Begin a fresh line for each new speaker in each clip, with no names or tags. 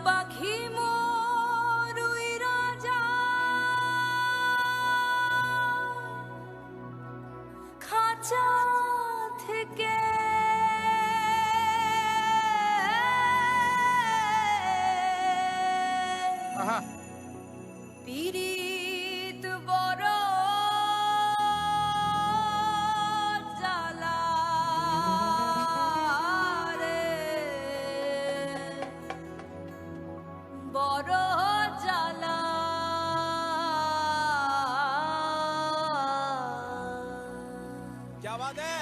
পাখি মোর উইরা যায় খাঁচা থেকে পীড়িত বড় জ্বালা রে বড় জ্বালা
क्या बात है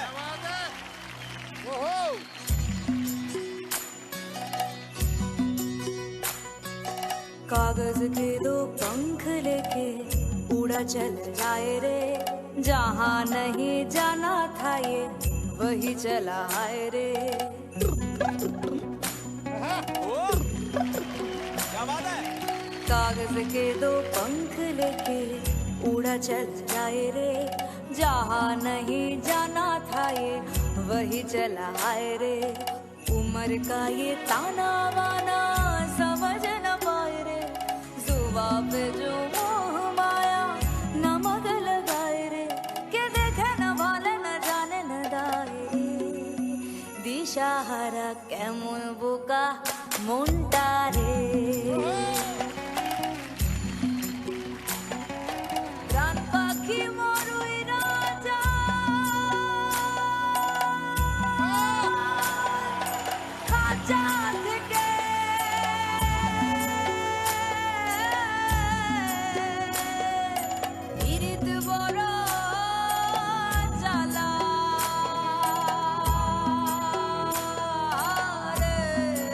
कागज के दो पंख लेके उड़ा चल जाए रे जहाँ नहीं जाना था ये वही चला है रे
क्या बात है
कागज के दो पंख लेके उड़ा चल जाए रे जहाँ नहीं जाना था ये वही चला है रे उम्र का ये ताना वाना समझ न पाए रे जुबा पे जो मोह माया नमक लगाए रे के देखे न भाले न जाने न दाए रे दिशाहारा केमन बोका মন